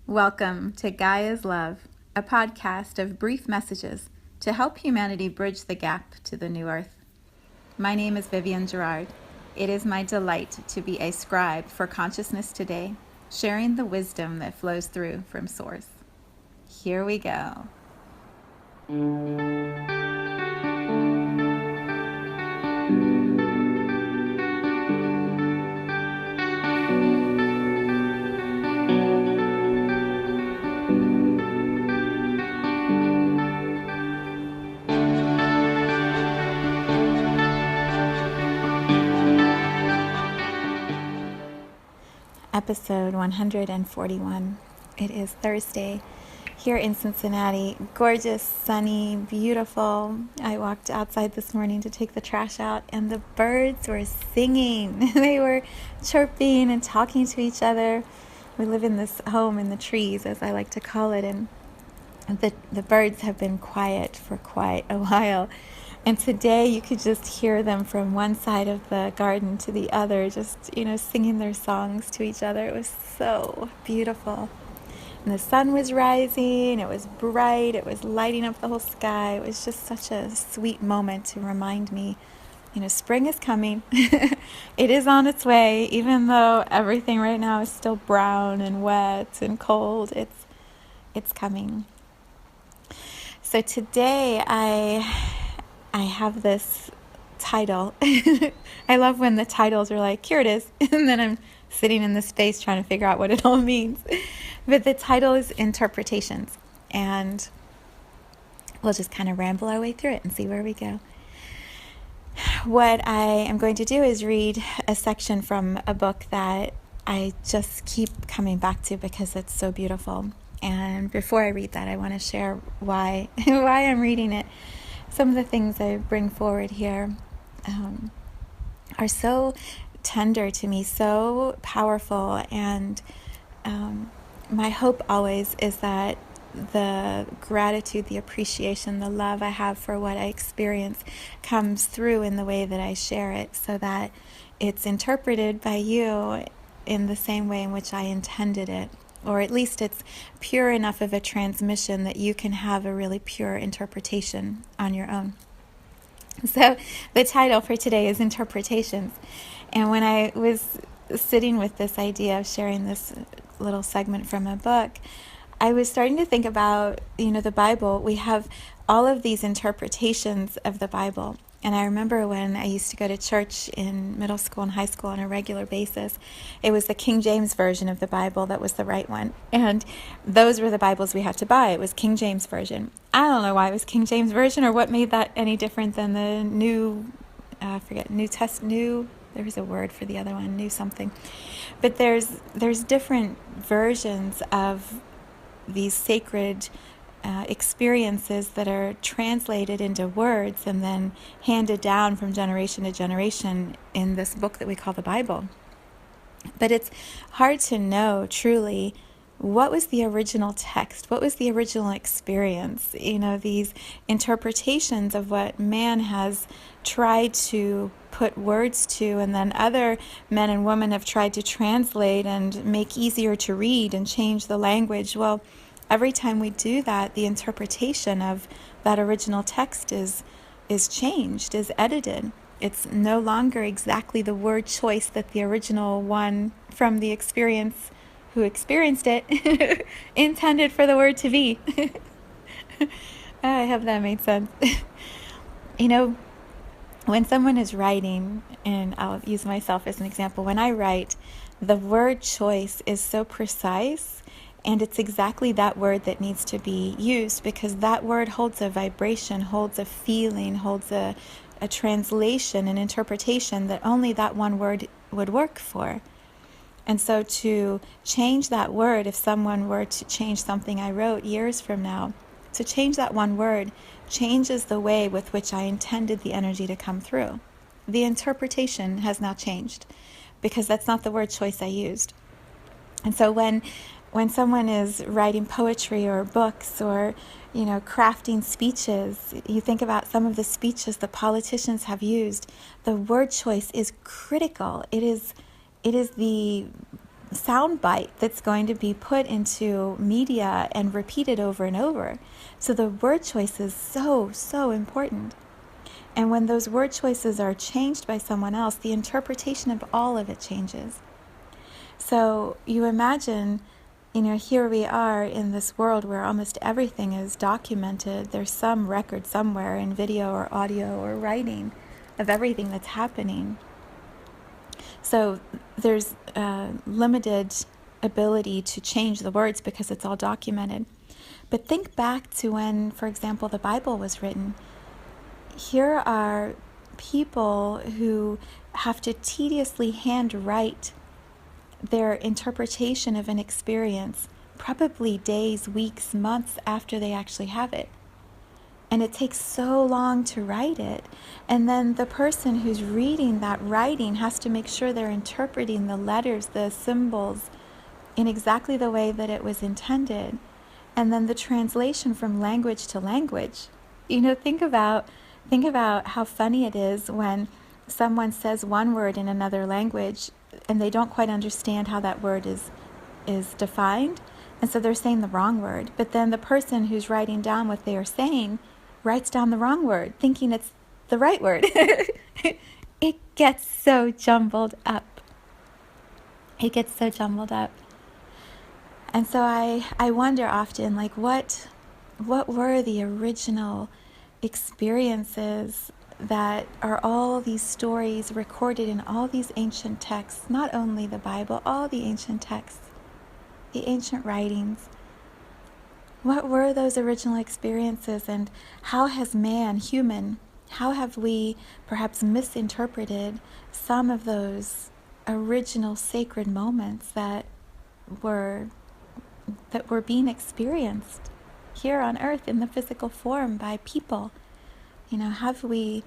Welcome to Gaia's Love, a podcast of brief messages to help humanity bridge the gap to the new earth. My name is Vivienne Gerard. It is my delight to be a scribe for consciousness today, sharing the wisdom that flows through from Source. Here we go. Episode 141. It is Thursday here in Cincinnati. Gorgeous, sunny, beautiful. I walked outside this morning to take the trash out and the birds were singing. They were chirping and talking to each other. We live in this home in the trees, as I like to call it, and the birds have been quiet for quite a while. And today you could just hear them from one side of the garden to the other, just, singing their songs to each other. It was so beautiful. And the sun was rising, it was bright, it was lighting up the whole sky. It was just such a sweet moment to remind me, spring is coming. It is on its way, even though everything right now is still brown and wet and cold. It's coming. So today I have this title. I love when the titles are like, here it is. And then I'm sitting in this space trying to figure out what it all means. But the title is Interpretations. And we'll just kind of ramble our way through it and see where we go. What I am going to do is read a section from a book that I just keep coming back to because it's so beautiful. And before I read that, I want to share why I'm reading it. Some of the things I bring forward here are so tender to me, so powerful, and my hope always is that the gratitude, the appreciation, the love I have for what I experience comes through in the way that I share it, so that it's interpreted by you in the same way in which I intended it. Or at least it's pure enough of a transmission that you can have a really pure interpretation on your own. So the title for today is Interpretations. And when I was sitting with this idea of sharing this little segment from a book, I was starting to think about, the Bible. We have all of these interpretations of the Bible. And I remember when I used to go to church in middle school and high school on a regular basis, it was the King James Version of the Bible that was the right one. And those were the Bibles we had to buy. It was King James Version. I don't know why it was King James Version or what made that any different than the there was a word for the other one, new something. But there's different versions of these sacred experiences that are translated into words and then handed down from generation to generation in this book that we call the Bible. But it's hard to know truly what was the original text, what was the original experience. These interpretations of what man has tried to put words to, and then other men and women have tried to translate and make easier to read and change the language. Well, every time we do that, the interpretation of that original text is changed, is edited. It's no longer exactly the word choice that the original one from the experience who experienced it intended for the word to be. I hope that made sense. When someone is writing, and I'll use myself as an example, when I write, the word choice is so precise. And it's exactly that word that needs to be used, because that word holds a vibration, holds a feeling, holds a translation, an interpretation that only that one word would work for. And so to change that word, if someone were to change something I wrote years from now, to change that one word changes the way with which I intended the energy to come through. The interpretation has now changed because that's not the word choice I used. And so when someone is writing poetry or books or, crafting speeches, you think about some of the speeches the politicians have used, the word choice is critical. It is the soundbite that's going to be put into media and repeated over and over. So the word choice is so, so important. And when those word choices are changed by someone else, the interpretation of all of it changes. So you imagine, here we are in this world where almost everything is documented. There's some record somewhere in video or audio or writing of everything that's happening. So there's limited ability to change the words because it's all documented. But think back to when, for example, the Bible was written. Here are people who have to tediously handwrite their interpretation of an experience, probably days, weeks, months after they actually have it. And it takes so long to write it. And then the person who's reading that writing has to make sure they're interpreting the letters, the symbols, in exactly the way that it was intended. And then the translation from language to language. Think about how funny it is when someone says one word in another language and they don't quite understand how that word is defined. And so they're saying the wrong word. But then the person who's writing down what they are saying writes down the wrong word, thinking it's the right word. It gets so jumbled up. It gets so jumbled up. And so I wonder often, what were the original experiences that are all these stories recorded in all these ancient texts, not only the Bible, all the ancient texts, the ancient writings. What were those original experiences, and how has how have we perhaps misinterpreted some of those original sacred moments that were being experienced here on earth in the physical form by people? Have we,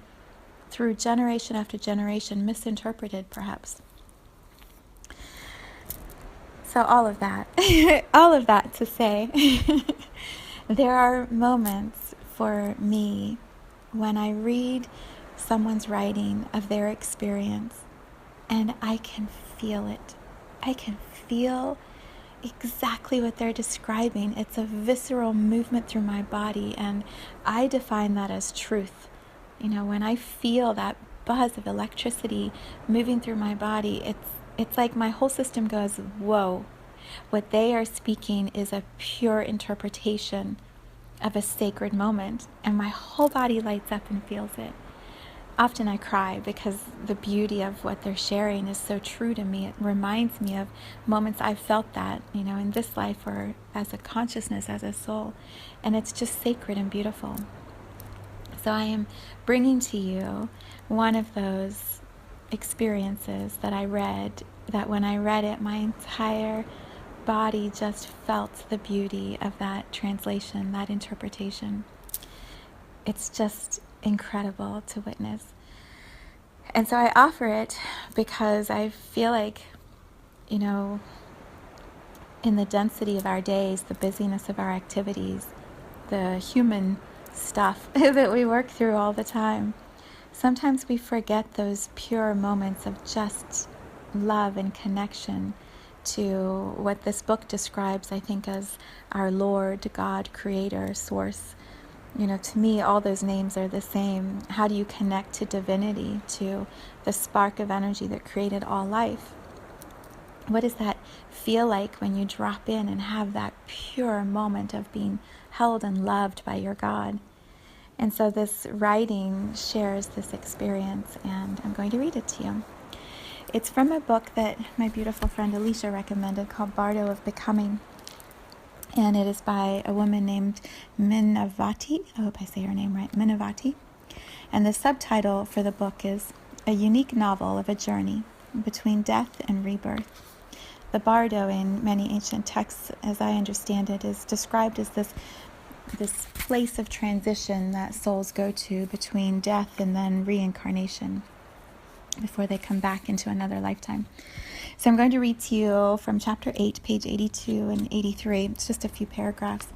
through generation after generation, misinterpreted perhaps? So all of that, all of that to say, there are moments for me when I read someone's writing of their experience and I can feel it. I can feel exactly what they're describing. It's a visceral movement through my body, and I define that as truth. When I feel that buzz of electricity moving through my body, it's like my whole system goes, whoa. What they are speaking is a pure interpretation of a sacred moment, and my whole body lights up and feels it. Often I cry because the beauty of what they're sharing is so true to me. It reminds me of moments I've felt that, in this life or as a consciousness, as a soul. And it's just sacred and beautiful. So I am bringing to you one of those experiences that I read, that when I read it, my entire body just felt the beauty of that translation, that interpretation. It's just incredible to witness. And so I offer it because I feel like, in the density of our days, the busyness of our activities, the human stuff that we work through all the time, sometimes we forget those pure moments of just love and connection to what this book describes, I think, as our Lord, God, Creator, Source. To me, all those names are the same. How do you connect to divinity, to the spark of energy that created all life? What does that feel like when you drop in and have that pure moment of being held and loved by your God? And so this writing shares this experience, and I'm going to read it to you. It's from a book that my beautiful friend Alicia recommended called Bardo of Becoming. And it is by a woman named Minavati. I hope I say her name right. Minavati. And the subtitle for the book is A Unique Novel of a Journey Between Death and Rebirth. The Bardo in many ancient texts, as I understand it, is described as this place of transition that souls go to between death and then reincarnation before they come back into another lifetime. So I'm going to read to you from chapter 8, page 82 and 83. It's just a few paragraphs.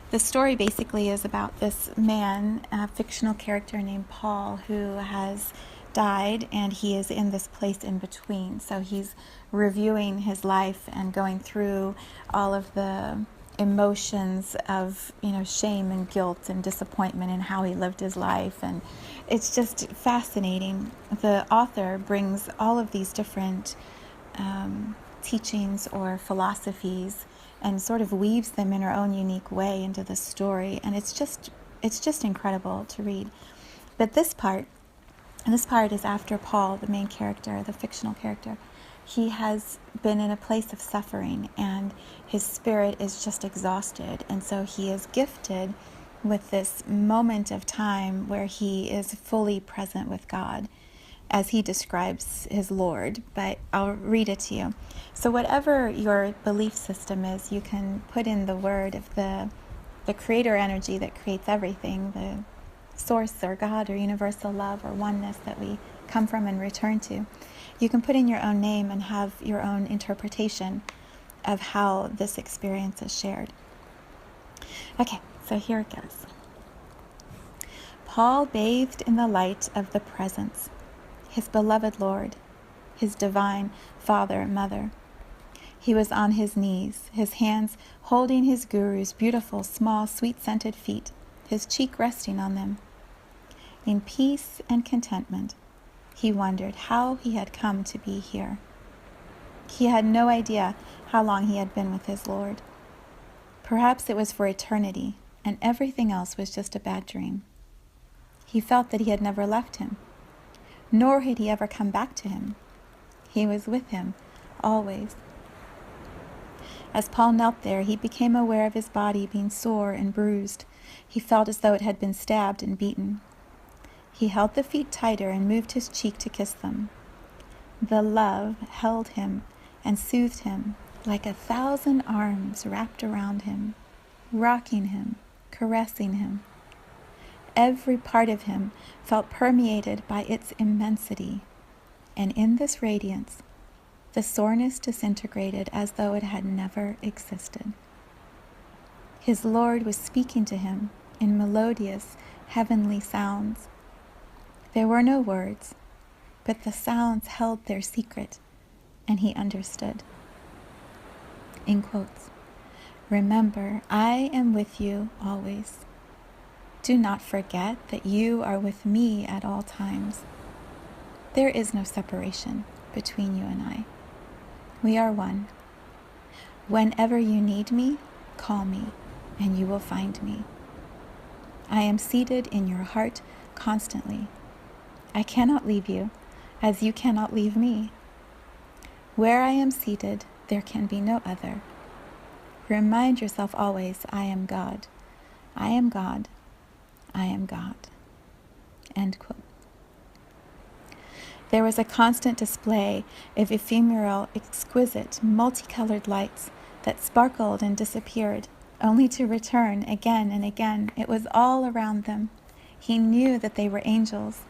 The story basically is about this man, a fictional character named Paul, who has died, and he is in this place in between. So he's reviewing his life and going through all of the emotions of, shame and guilt and disappointment and how he lived his life. And it's just fascinating. The author brings all of these different teachings or philosophies and sort of weaves them in her own unique way into the story. And it's just incredible to read. But this part is after Paul, the main character, the fictional character. He has been in a place of suffering, and his spirit is just exhausted. And so he is gifted with this moment of time where he is fully present with God, as he describes his Lord. But I'll read it to you. So whatever your belief system is, you can put in the word of the creator energy that creates everything, the source or God or universal love or oneness that we come from and return to. You can put in your own name and have your own interpretation of how this experience is shared. Okay, so here it goes. Paul bathed in the light of the presence, his beloved Lord, his divine Father and Mother. He was on his knees, his hands holding his guru's beautiful, small, sweet-scented feet, his cheek resting on them. In peace and contentment, he wondered how he had come to be here. He had no idea how long he had been with his Lord. Perhaps it was for eternity, and everything else was just a bad dream. He felt that he had never left him, nor had he ever come back to him. He was with him, always. As Paul knelt there, he became aware of his body being sore and bruised. He felt as though it had been stabbed and beaten. He held the feet tighter and moved his cheek to kiss them. The love held him and soothed him like 1,000 arms wrapped around him, rocking him, caressing him. Every part of him felt permeated by its immensity, and in this radiance, the soreness disintegrated as though it had never existed. His Lord was speaking to him in melodious, heavenly sounds. There were no words, but the sounds held their secret, and he understood. In quotes, "Remember, I am with you always. Do not forget that you are with me at all times. There is no separation between you and I. We are one. Whenever you need me, call me, and you will find me. I am seated in your heart constantly. I cannot leave you, as you cannot leave me. Where I am seated, there can be no other. Remind yourself always, I am God. I am God. I am God." End quote. There was a constant display of ephemeral, exquisite, multicolored lights that sparkled and disappeared, only to return again and again. It was all around them. He knew that they were angels.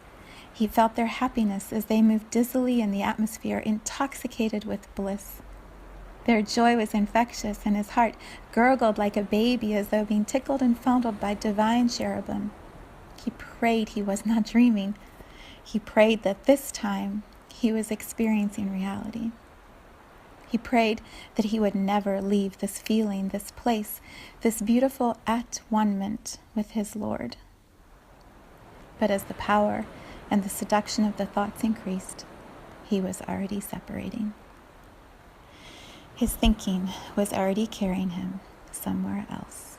He felt their happiness as they moved dizzily in the atmosphere, intoxicated with bliss. Their joy was infectious, and his heart gurgled like a baby as though being tickled and fondled by divine cherubim. He prayed he was not dreaming. He prayed that this time he was experiencing reality. He prayed that he would never leave this feeling, this place, this beautiful at-one-ment with his Lord. But as the power and the seduction of the thoughts increased, he was already separating. His thinking was already carrying him somewhere else.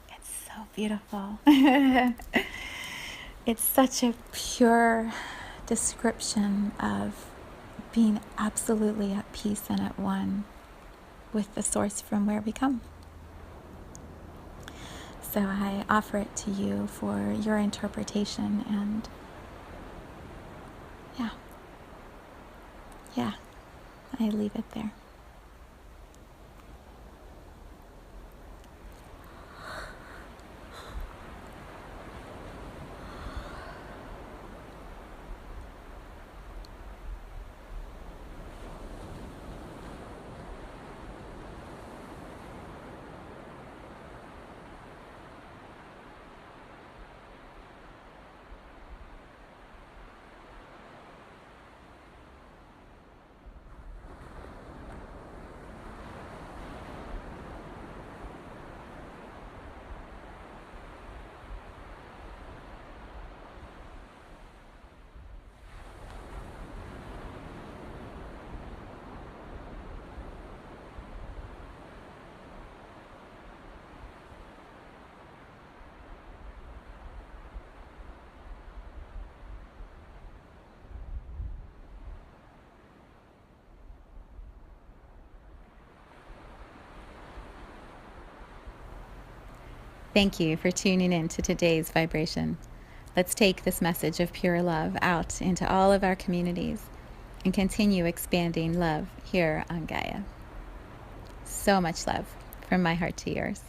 It's so beautiful. It's such a pure description of being absolutely at peace and at one with the source from where we come. So I offer it to you for your interpretation, and yeah, I leave it there. Thank you for tuning in to today's vibration. Let's take this message of pure love out into all of our communities and continue expanding love here on Gaia. So much love from my heart to yours.